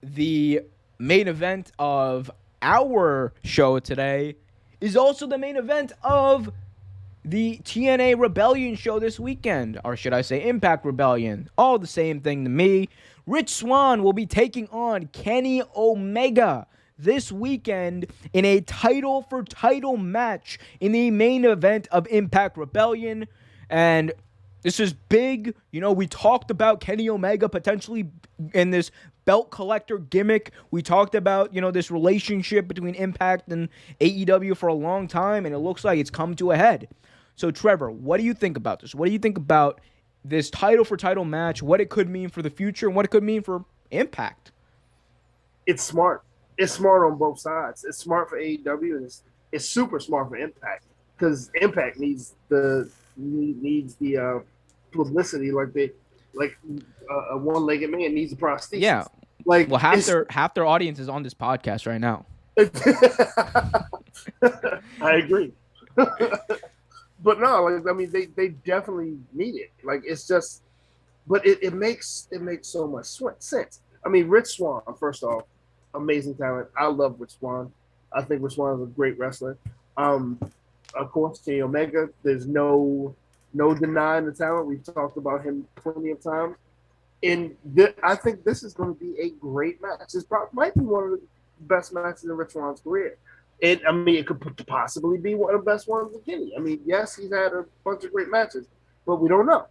the main event of our show today is also the main event of the TNA Rebellion show this weekend. Or should I say Impact Rebellion? All the same thing to me. Rich Swann will be taking on Kenny Omega this weekend in a title for title match in the main event of Impact Rebellion. And this is big. You know, we talked about Kenny Omega potentially in this belt collector gimmick. We talked about, this relationship between Impact and AEW for a long time, and it looks like it's come to a head. So, Trevor, what do you think about this? What do you think about this title for title match, what it could mean for the future, and what it could mean for Impact? It's smart. It's smart on both sides. It's smart for AEW, and it's super smart for Impact because Impact needs the publicity like a one-legged man needs a prosthesis. Yeah. Like, well, half their audience is on this podcast right now. I agree. But no, they definitely need it. Like, it's just, but it makes so much sense. I mean, Rich Swann, first off, amazing talent. I love Rich Swann. I think Rich Swann is a great wrestler. Of course, Kenny Omega. There's no denying the talent. We've talked about him plenty of times. And I think this is going to be a great match. This might be one of the best matches in Rich Swann's career. It could possibly be one of the best ones of Kenny. I mean, yes, he's had a bunch of great matches, but we don't know.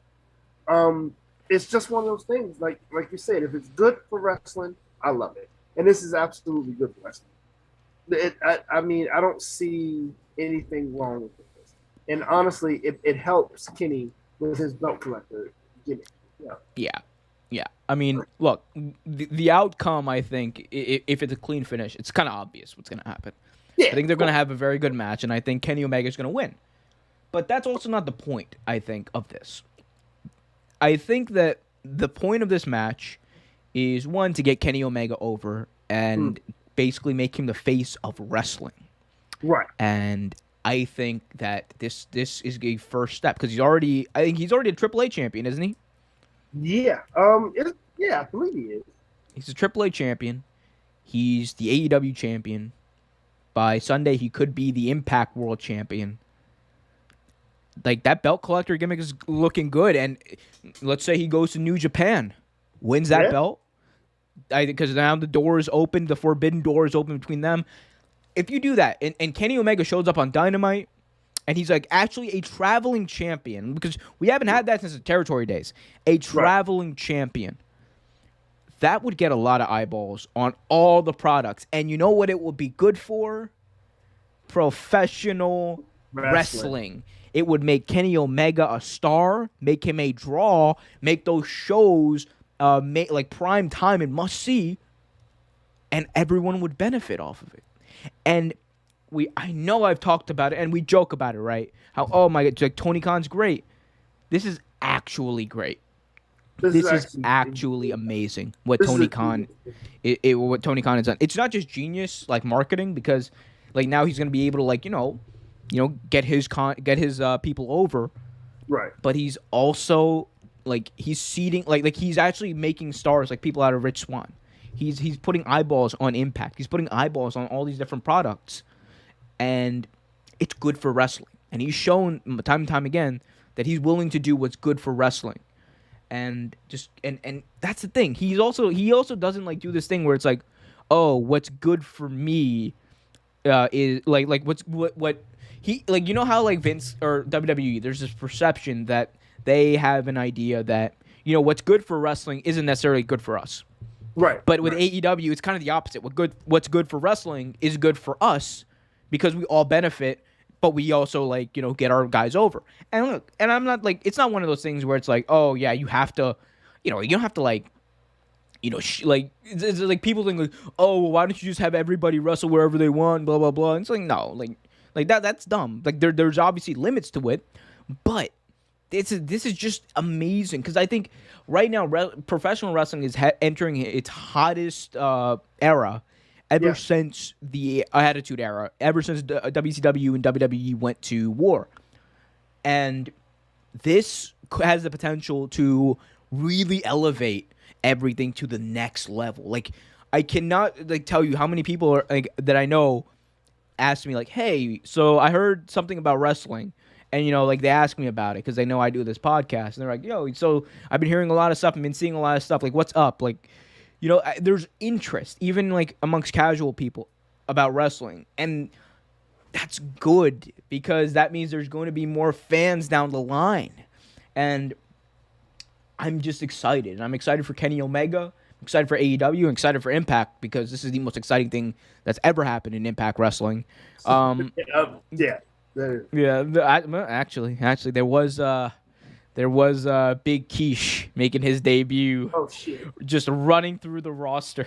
It's just one of those things. Like you said, if it's good for wrestling, I love it. And this is absolutely good for wrestling. I don't see anything wrong with this. And honestly, it helps Kenny with his belt collector gimmick. Yeah. I mean, look, the outcome, I think, if it's a clean finish, it's kind of obvious what's going to happen. Yeah, I think they're going to have a very good match, and I think Kenny Omega is going to win. But that's also not the point, I think, of this. I think that the point of this match is, one, to get Kenny Omega over and basically make him the face of wrestling. Right. And I think that this is a first step because he's already a AAA champion, isn't he? Yeah. I believe he is. He's a AAA champion. He's the AEW champion. By Sunday, he could be the Impact World Champion. Like, that belt collector gimmick is looking good. And let's say he goes to New Japan, wins that belt. Because now the door is open, the forbidden door is open between them. If you do that, and Kenny Omega shows up on Dynamite, and he's like actually a traveling champion, because we haven't had that since the territory days. A traveling champion. That would get a lot of eyeballs on all the products. And you know what it would be good for? Professional wrestling. It would make Kenny Omega a star, make him a draw, make those shows like prime time and must see, and everyone would benefit off of it. And I know I've talked about it, and we joke about it, right? How, oh my God, like, Tony Khan's great. This is actually great. This is actually amazing what Tony Khan has done. It's not just genius like marketing, because like now he's gonna be able to get his people over, right? But he's also like he's seeding like he's actually making stars like people out of Rich Swann. He's putting eyeballs on Impact. He's putting eyeballs on all these different products, and it's good for wrestling. And he's shown time and time again that he's willing to do what's good for wrestling. And that's the thing. He also doesn't like do this thing where it's like, oh, what's good for me is like what he like. You know how like Vince or WWE, there's this perception that they have an idea that what's good for wrestling isn't necessarily good for us. Right. But with AEW, it's kind of the opposite. What's good for wrestling is good for us because we all benefit. But we also get our guys over. And look, and I'm not it's not one of those things where it's like, oh yeah, you have to, you don't have to it's like people think like, oh, well, why don't you just have everybody wrestle wherever they want, blah blah blah. And it's like, no, like that's dumb. Like there's obviously limits to it, but this is just amazing because I think right now professional wrestling is entering its hottest era. Ever since the Attitude Era, ever since WCW and WWE went to war. And this has the potential to really elevate everything to the next level. Like, I cannot like tell you how many people are like that I know ask me like, "Hey, so I heard something about wrestling." And like they ask me about it because they know I do this podcast, and they're like, "Yo, so I've been hearing a lot of stuff. I've been seeing a lot of stuff. Like, what's up?" Like, there's interest even like amongst casual people about wrestling, and that's good because that means there's going to be more fans down the line, and I'm just excited. I'm excited for Kenny Omega. I'm excited for AEW. I'm excited for Impact because this is the most exciting thing that's ever happened in Impact Wrestling. Yeah. Yeah. Actually, there was Big Quiche making his debut. Oh shit. Just running through the roster.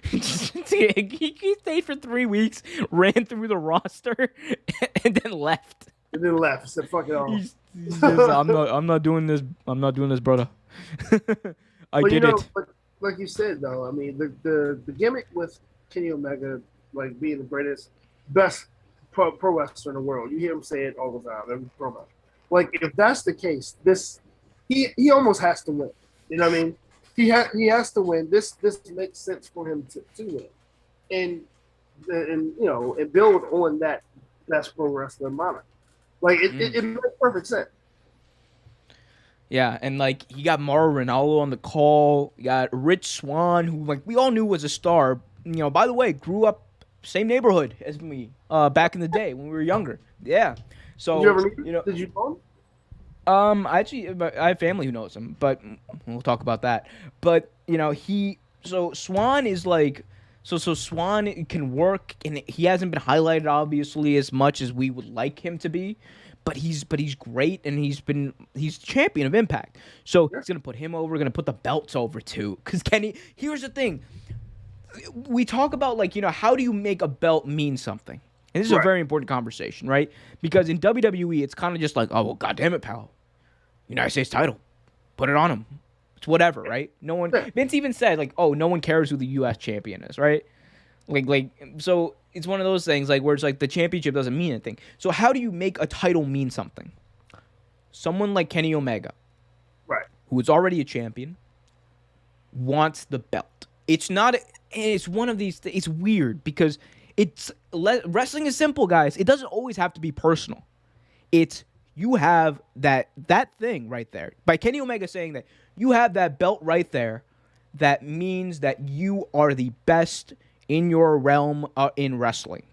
He stayed for 3 weeks, ran through the roster, and then left. And then left. Said fuck it all. He's just, I'm not doing this. I'm not doing this, brother. I did it. Like you said though, I mean the gimmick with Kenny Omega like being the greatest, best pro wrestler in the world. You hear him say it all the time. Every promo. Like if that's the case, he almost has to win. You know what I mean? He has to win. This makes sense for him to win, and and build on that best pro wrestler moniker. Like it makes perfect sense. Yeah, and like he got Mauro Ranallo on the call. You got Rich Swann, who like we all knew was a star. By the way, grew up same neighborhood as me back in the day when we were younger. Yeah. So Did you ever meet Did you know him? I have family who knows him, but we'll talk about that. But Swann is like, so Swann can work, and he hasn't been highlighted obviously as much as we would like him to be, but he's great, and he's champion of Impact. So he's gonna put him over, gonna put the belts over too. Cause Kenny, here's the thing, we talk about like how do you make a belt mean something? And this is a very important conversation, right? Because in WWE, it's kind of just like, oh, well, goddamn it, pal. United States title. Put it on him. It's whatever, right? No one. Vince even said, like, oh, no one cares who the U.S. champion is, right? So it's one of those things, like, where it's like the championship doesn't mean anything. So how do you make a title mean something? Someone like Kenny Omega, right, who is already a champion, wants the belt. It's not. It's one of these. It's weird because. Wrestling is simple, guys. It doesn't always have to be personal. It's you have that thing right there. By Kenny Omega saying that you have that belt right there, that means that you are the best in your realm in wrestling.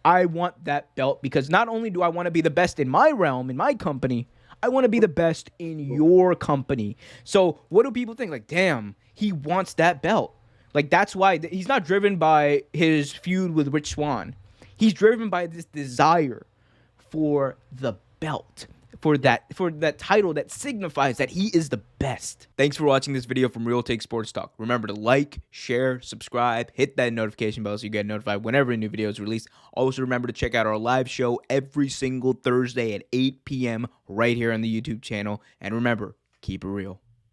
I want that belt because not only do I want to be the best in my realm, in my company, I want to be the best in your company. So what do people think? Like, damn, he wants that belt. Like, that's why he's not driven by his feud with Rich Swann. He's driven by this desire for the belt, for that title that signifies that he is the best. Thanks for watching this video from Real Take Sports Talk. Remember to like, share, subscribe, hit that notification bell so you get notified whenever a new video is released. Also, remember to check out our live show every single Thursday at 8 p.m. right here on the YouTube channel. And remember, keep it real.